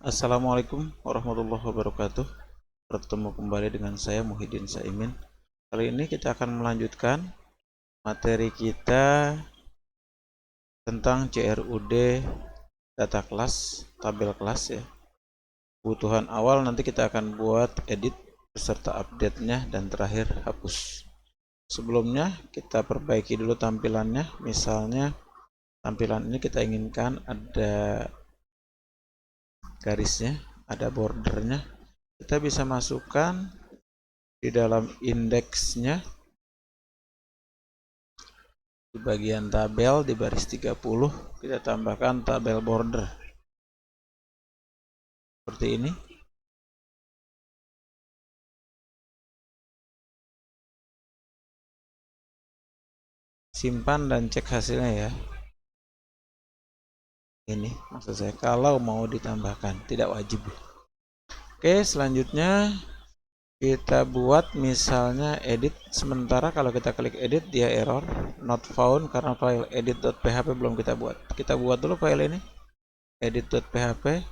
Assalamualaikum warahmatullahi wabarakatuh. Bertemu kembali dengan saya Muhyiddin Saimin. Kali ini kita akan melanjutkan materi kita tentang CRUD data kelas, tabel kelas ya. Kebutuhan awal nanti kita akan buat edit beserta update-nya dan terakhir hapus. Sebelumnya kita perbaiki dulu tampilannya. Misalnya tampilan ini kita inginkan ada garisnya, ada bordernya. Kita bisa masukkan di dalam indeksnya di bagian tabel di baris 30 kita tambahkan tabel border seperti ini. Simpan dan cek hasilnya ya. Ini maksud saya kalau mau ditambahkan, tidak wajib. Oke, selanjutnya kita buat misalnya edit. Sementara kalau kita klik edit dia error not found karena file edit.php belum kita buat. Kita buat dulu file ini, edit.php,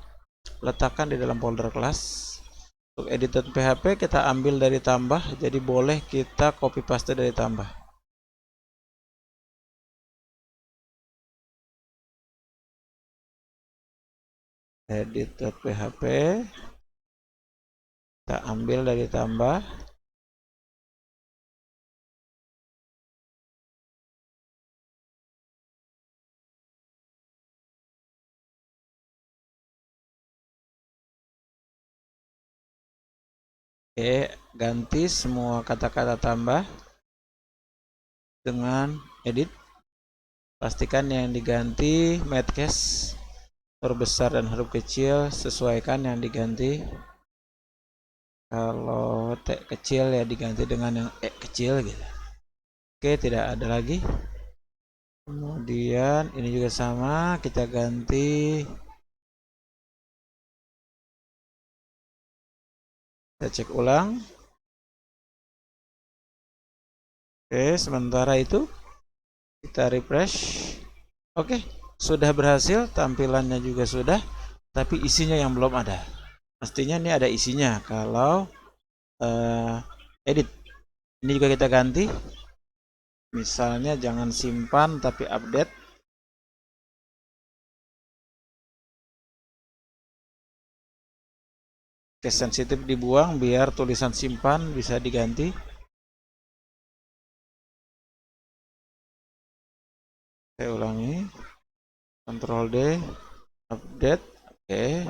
letakkan di dalam folder kelas. Untuk edit.php kita ambil dari tambah, jadi boleh kita copy paste dari tambah. Edit.php kita ambil dari tambah. Oke, ganti semua kata-kata tambah dengan edit. Pastikan yang diganti matcase huruf besar dan huruf kecil, sesuaikan yang diganti. Kalau T kecil ya diganti dengan yang E kecil gitu. Oke, tidak ada lagi. Kemudian ini juga sama, kita ganti. Kita cek ulang. Oke, sementara itu kita refresh. Oke, sudah berhasil, tampilannya juga sudah, tapi isinya yang belum ada. Mestinya ini ada isinya kalau edit. Ini juga kita ganti. Misalnya jangan simpan tapi update. Case sensitif dibuang biar tulisan simpan bisa diganti. Saya ulangi. Ctrl D, update. Oke.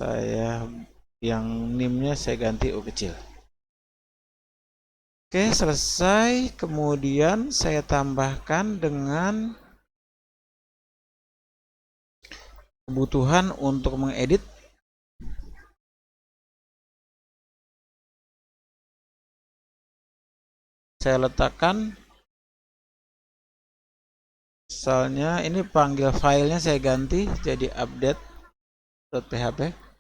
Saya yang NIM-nya saya ganti U kecil. Oke, selesai. Kemudian saya tambahkan dengan kebutuhan untuk mengedit. Saya letakkan, misalnya ini panggil filenya saya ganti jadi update.php.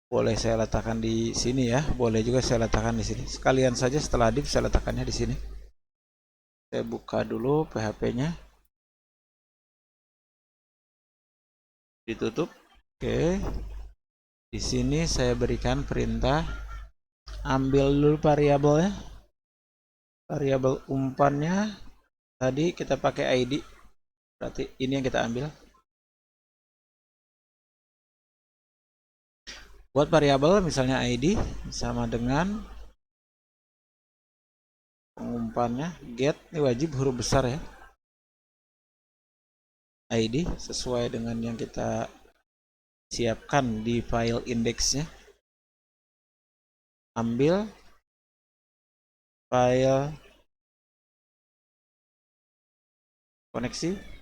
Boleh saya letakkan di sini ya, boleh juga saya letakkan di sini. Sekalian saja setelah div saya letakkannya di sini. Saya buka dulu PHP-nya. Ditutup. Oke. Di sini saya berikan perintah ambil dulu variabelnya. Variabel umpannya tadi kita pakai ID. Berarti ini yang kita ambil. Buat variabel misalnya ID sama dengan pengumpannya get, ini wajib huruf besar ya. ID sesuai dengan yang kita siapkan di file indeksnya. Ambil file koneksi.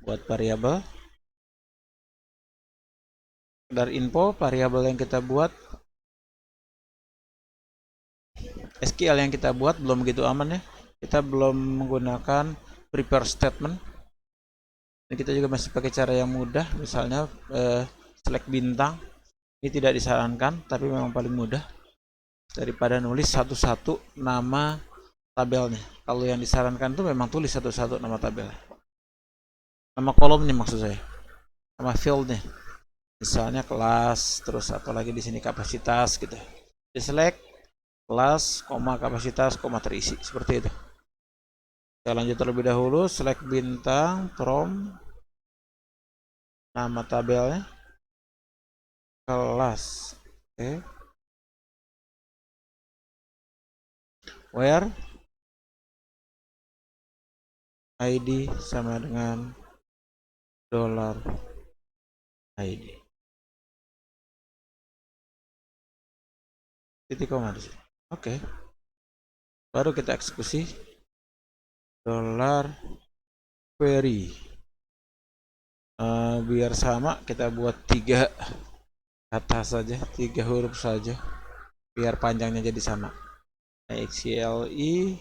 Buat variabel. Dari info variabel yang kita buat, SQL yang kita buat belum begitu aman ya. Kita belum menggunakan prepare statement. Ini kita juga masih pakai cara yang mudah, misalnya select bintang. Ini tidak disarankan, tapi memang paling mudah daripada nulis satu-satu nama tabelnya. Kalau yang disarankan itu memang tulis satu-satu nama tabelnya, nama kolomnya maksud saya, nama fieldnya. Misalnya kelas, terus apalagi di sini kapasitas gitu. Di select kelas, koma kapasitas, koma terisi, seperti itu. Saya lanjut terlebih dahulu, select bintang from nama tabelnya, kelas, oke. Where ID sama dengan $ID. Titik koma di sini. Oke. Baru kita eksekusi $query. Biar sama kita buat 3 kata saja, 3 huruf saja, biar panjangnya jadi sama. XCLE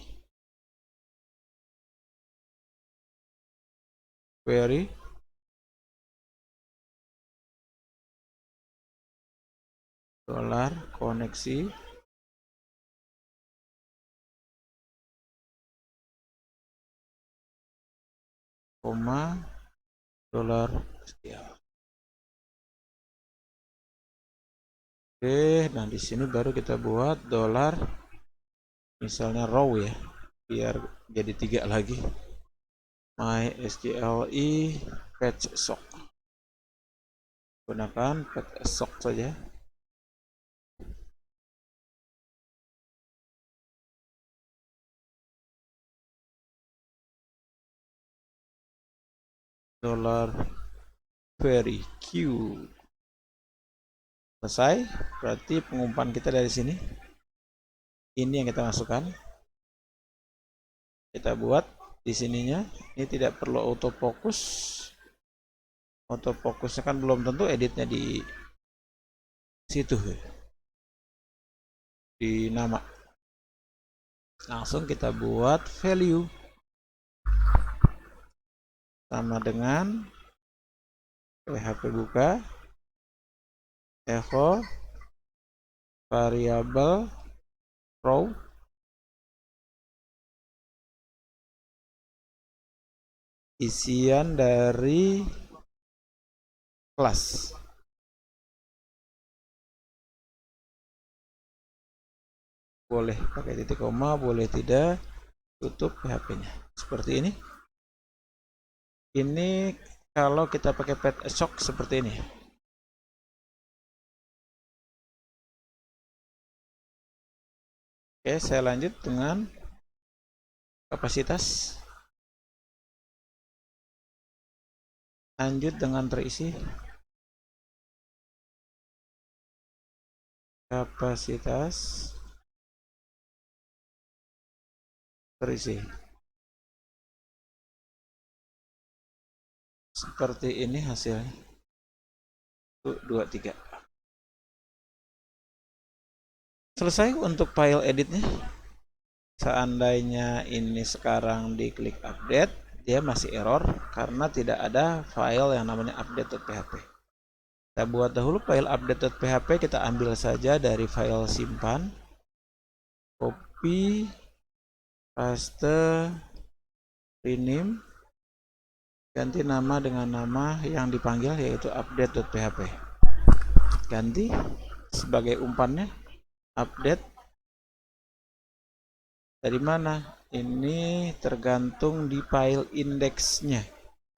query $koneksi koma $SQL. Oke, nah di sini baru kita buat dolar, misalnya row ya, biar jadi 3 lagi. MySQLE fetch sock. Gunakan fetch sock saja. $query Q. Selesai, berarti pengumpan kita dari sini. Ini yang kita masukkan. Kita buat di sininya. Ini tidak perlu autofocus. Autofocusnya kan belum tentu editnya di situ, di nama. Langsung kita buat value sama dengan PHP buka echo variabel row isian dari kelas. Boleh pakai titik koma, boleh tidak, tutup PHP-nya. Seperti ini. Ini kalau kita pakai fetch sock seperti ini. Oke, saya lanjut dengan kapasitas. Lanjut dengan terisi. Kapasitas terisi. Seperti ini hasilnya. 1, 2, 3. Selesai untuk file editnya. Seandainya ini sekarang diklik update, dia masih error karena tidak ada file yang namanya update.php. Kita buat dahulu file update.php, kita ambil saja dari file simpan, copy, paste, rename, ganti nama dengan nama yang dipanggil yaitu update.php. Ganti sebagai umpannya update. Dari mana? Ini tergantung di file indeksnya.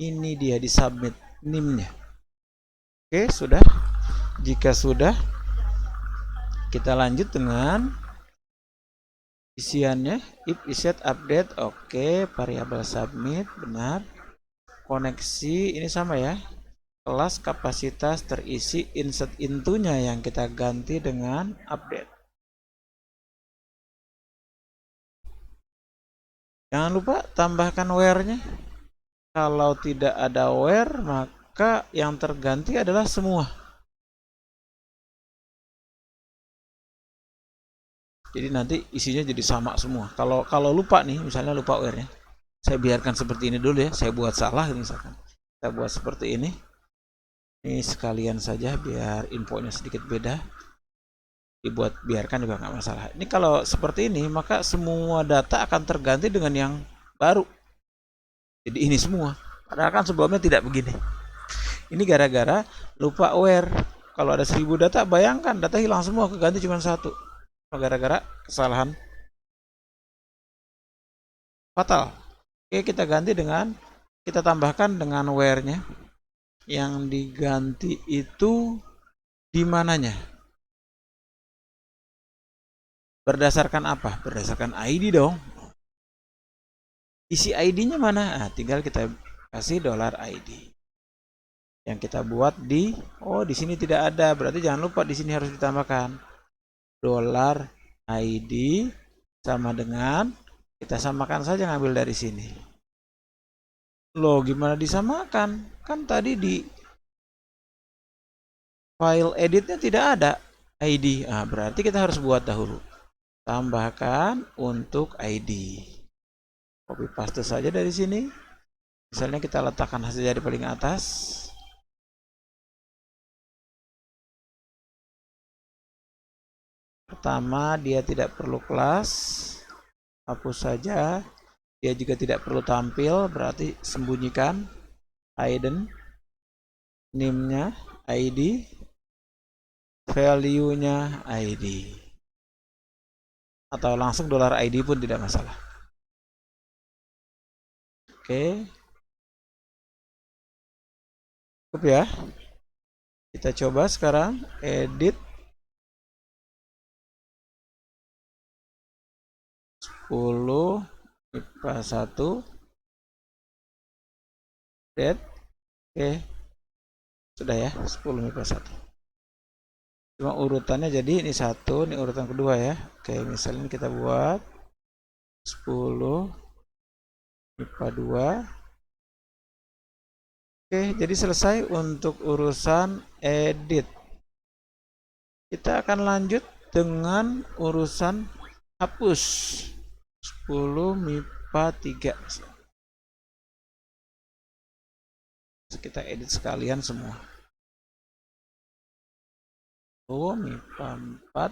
Ini dia di submit nim-nya. Oke, sudah. Jika sudah, kita lanjut dengan isiannya. If iset update, oke. Variabel submit, benar. Koneksi, ini sama ya. Kelas kapasitas terisi, insert into-nya yang kita ganti dengan update. Jangan lupa tambahkan where-nya. Kalau tidak ada where, maka yang terganti adalah semua. Jadi nanti isinya jadi sama semua. Kalau lupa nih, misalnya lupa where-nya, saya biarkan seperti ini dulu ya. Saya buat salah misalkan. Kita buat seperti ini. Ini sekalian saja biar infonya sedikit beda. Dibuat biarkan juga nggak masalah. Ini kalau seperti ini maka semua data akan terganti dengan yang baru. Jadi ini semua. Padahal kan sebelumnya tidak begini. Ini gara-gara lupa aware. Kalau ada 1000 data, bayangkan data hilang semua, keganti cuma satu. Gara-gara kesalahan fatal. Oke, kita ganti dengan, kita tambahkan dengan where-nya. Yang diganti itu di mananya? Berdasarkan apa? Berdasarkan ID dong. Isi ID-nya mana? Nah, tinggal kita kasih $ID. Yang kita buat di, oh di sini tidak ada, berarti jangan lupa di sini harus ditambahkan $ID sama dengan, kita samakan saja, ngambil dari sini. Loh, gimana disamakan? Kan tadi di file editnya tidak ada ID. Nah, berarti kita harus buat dahulu. Tambahkan untuk ID. Copy paste saja dari sini. Misalnya kita letakkan hasil jadi paling atas. Pertama, dia tidak perlu kelas. Hapus saja. Dia juga tidak perlu tampil, berarti sembunyikan hidden. Name-nya ID, value-nya ID. Atau langsung $ID pun tidak masalah. Oke. Cukup ya. Kita coba sekarang edit 10 MIPA 1 dead. Oke. Sudah ya, 10 MIPA 1. Cuma urutannya jadi ini 1, ini urutan kedua ya. Oke, misalnya kita buat 10 MIPA 2. Oke, jadi selesai untuk urusan edit. Kita akan lanjut dengan urusan hapus 10 MIPA 3. Kita edit sekalian semua. MIPA 4.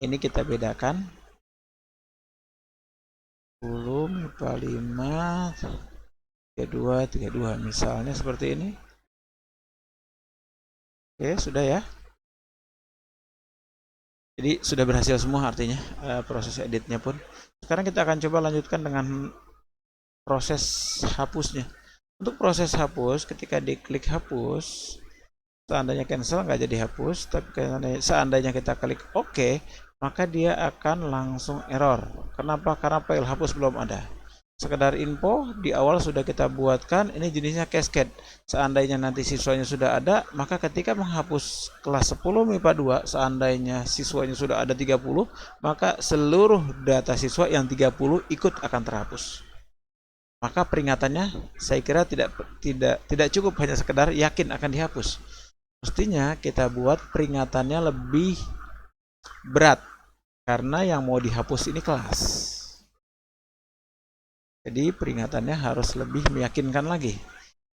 Ini kita bedakan. 10 MIPA 5 32 misalnya seperti ini. Oke, sudah ya. Jadi sudah berhasil semua artinya proses editnya pun. Sekarang kita akan coba lanjutkan dengan proses hapusnya. Untuk proses hapus, ketika diklik hapus, seandainya cancel nggak jadi hapus, tapi seandainya kita klik OK, maka dia akan langsung error. Kenapa? Karena file hapus belum ada. Sekedar info, di awal sudah kita buatkan, ini jenisnya cascade. Seandainya nanti siswanya sudah ada, maka ketika menghapus kelas 10 MIPA 2, seandainya siswanya sudah ada 30, maka seluruh data siswa yang 30 ikut akan terhapus. Maka peringatannya saya kira tidak cukup hanya sekedar yakin akan dihapus. Mestinya kita buat peringatannya lebih berat, karena yang mau dihapus ini kelas. Jadi peringatannya harus lebih meyakinkan lagi.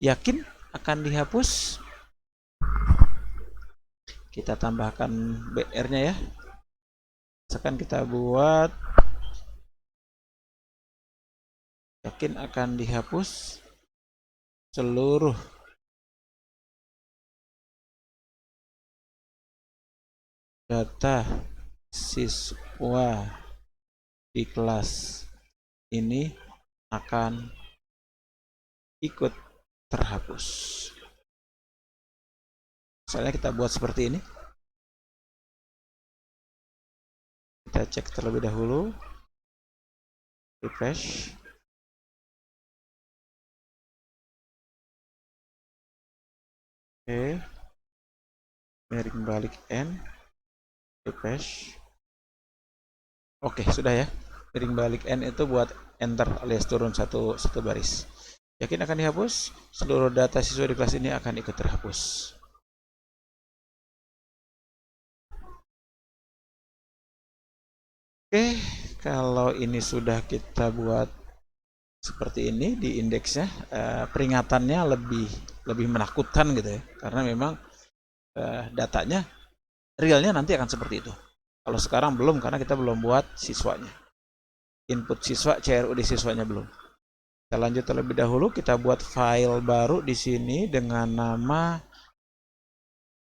Yakin akan dihapus. Kita tambahkan BR-nya ya. Sekarang kita buat yakin akan dihapus seluruh data siswa di kelas ini akan ikut terhapus. Misalnya kita buat seperti ini. Kita cek terlebih dahulu. Refresh. Oke. Miring balik N. Refresh. Oke, sudah ya. Miring balik N itu buat enter alias turun satu baris. Yakin akan dihapus? Seluruh data siswa di kelas ini akan ikut terhapus. Oke, kalau ini sudah kita buat seperti ini di indeksnya, peringatannya lebih menakutkan gitu ya, karena memang datanya realnya nanti akan seperti itu. Kalau sekarang belum, karena kita belum buat siswanya, input siswa, CRUD siswanya belum. Kita lanjut terlebih dahulu, kita buat file baru di sini dengan nama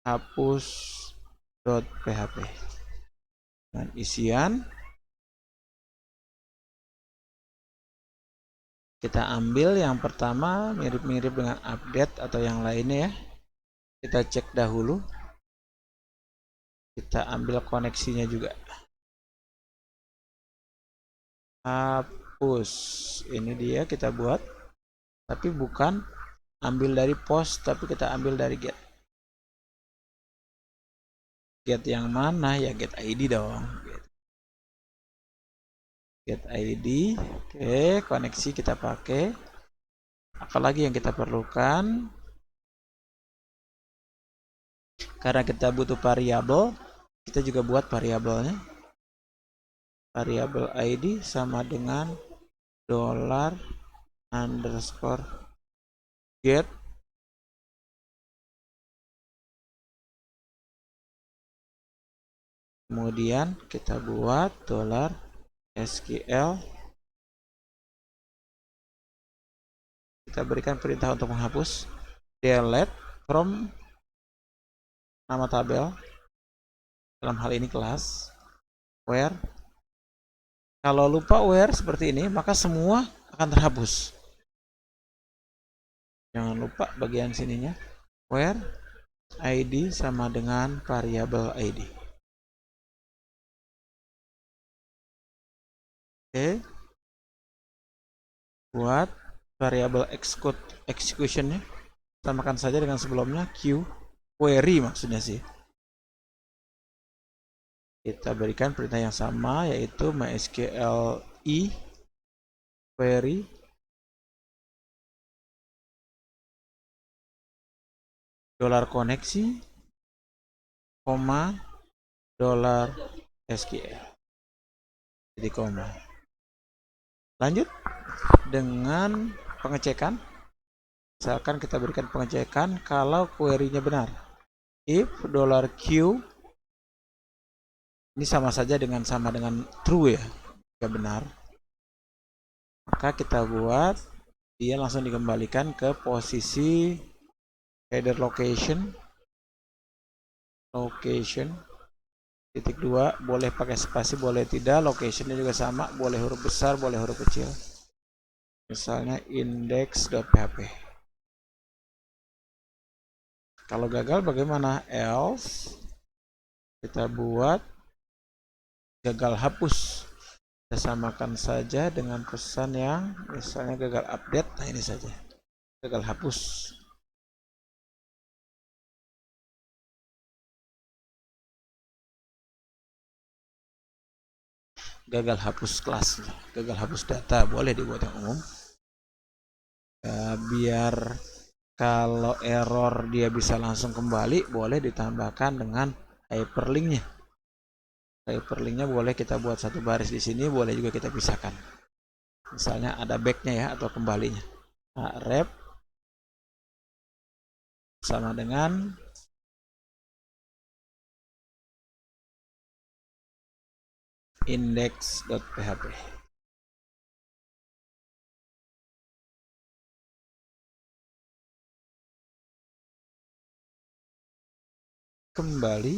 hapus.php dengan isian. Kita ambil yang pertama mirip-mirip dengan update atau yang lainnya ya. Kita cek dahulu. Kita ambil koneksinya juga. Hapus. Ini dia kita buat. Tapi bukan ambil dari post, tapi kita ambil dari get. Get yang mana? Ya get ID dong. Get ID. Oke, koneksi kita pakai. Apalagi yang kita perlukan? Karena kita butuh variabel, kita juga buat variabelnya. Variabel ID sama dengan $_get. Kemudian kita buat $SQL. Kita berikan perintah untuk menghapus. Delete from nama tabel. Dalam hal ini kelas. Where. Kalau lupa where seperti ini, maka semua akan terhapus. Jangan lupa bagian sininya. Where ID sama dengan variabel ID. Oke. Buat variabel executionnya samakan saja dengan sebelumnya, query maksudnya sih. Kita berikan perintah yang sama, yaitu mysql query $koneksi, $SQL. Jadi koma. Lanjut dengan pengecekan. Misalkan kita berikan pengecekan kalau query-nya benar. If $Q, ini sama dengan true ya, jika benar, maka kita buat dia langsung dikembalikan ke posisi header location titik 2, boleh pakai spasi boleh tidak, locationnya juga sama, boleh huruf besar boleh huruf kecil, misalnya index.php. Kalau gagal bagaimana? Else kita buat gagal hapus. Kita samakan saja dengan pesan yang misalnya gagal update. Nah ini saja, gagal hapus. Gagal hapus kelas, gagal hapus data, boleh dibuat yang umum. Biar kalau error dia bisa langsung kembali, boleh ditambahkan dengan hyperlinknya. Hyperlinknya boleh kita buat satu baris di sini, boleh juga kita pisahkan. Misalnya ada backnya ya, atau kembalinya. Rep sama dengan index.php. Kembali.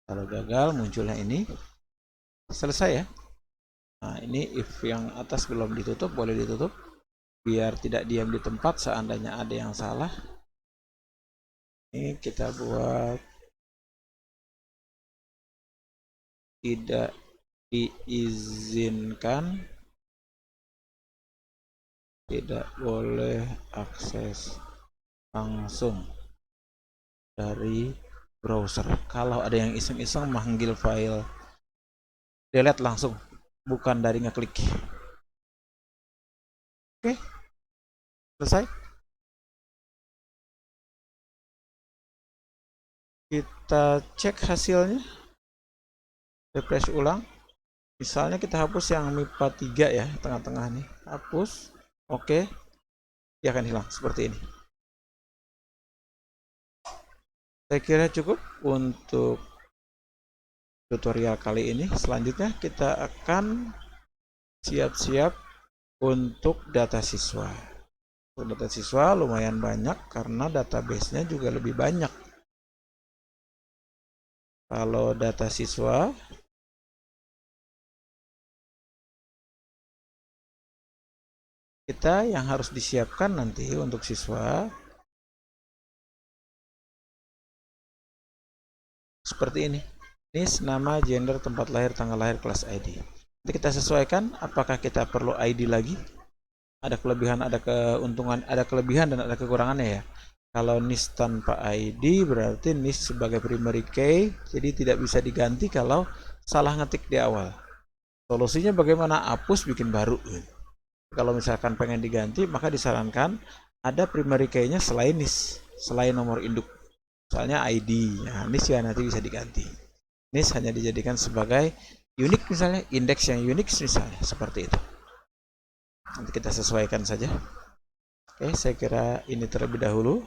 Kalau gagal munculnya ini. Selesai ya. Nah ini if yang atas belum ditutup, boleh ditutup biar tidak diam di tempat seandainya ada yang salah. Ini kita buat tidak diizinkan, tidak boleh akses langsung dari browser. Kalau ada yang iseng-iseng manggil file, delete langsung, bukan dari ngeklik. Oke, selesai. Kita cek hasilnya, refresh ulang. Misalnya kita hapus yang MIPA 3 ya, tengah-tengah nih. Hapus. Oke. Dia akan hilang seperti ini. Saya kira cukup untuk tutorial kali ini. Selanjutnya kita akan siap-siap untuk data siswa. Untuk data siswa lumayan banyak karena database-nya juga lebih banyak. Kalau data siswa kita yang harus disiapkan nanti untuk siswa seperti ini. NIS, nama, gender, tempat lahir, tanggal lahir, kelas ID. Nanti kita sesuaikan apakah kita perlu ID lagi. Ada kelebihan, ada keuntungan, ada kelebihan dan ada kekurangannya ya. Kalau NIS tanpa ID berarti NIS sebagai primary key, jadi tidak bisa diganti kalau salah ngetik di awal. Solusinya bagaimana? Hapus, bikin baru. Kalau misalkan pengen diganti, maka disarankan ada primary key-nya selain NIS, selain nomor induk. Soalnya ID, ya, NIS ya nanti bisa diganti. NIS hanya dijadikan sebagai unik misalnya, indeks yang unik misalnya, seperti itu. Nanti kita sesuaikan saja. Oke, saya kira ini terlebih dahulu.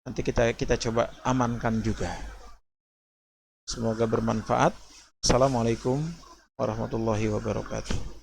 Nanti kita coba amankan juga. Semoga bermanfaat. Assalamualaikum warahmatullahi wabarakatuh.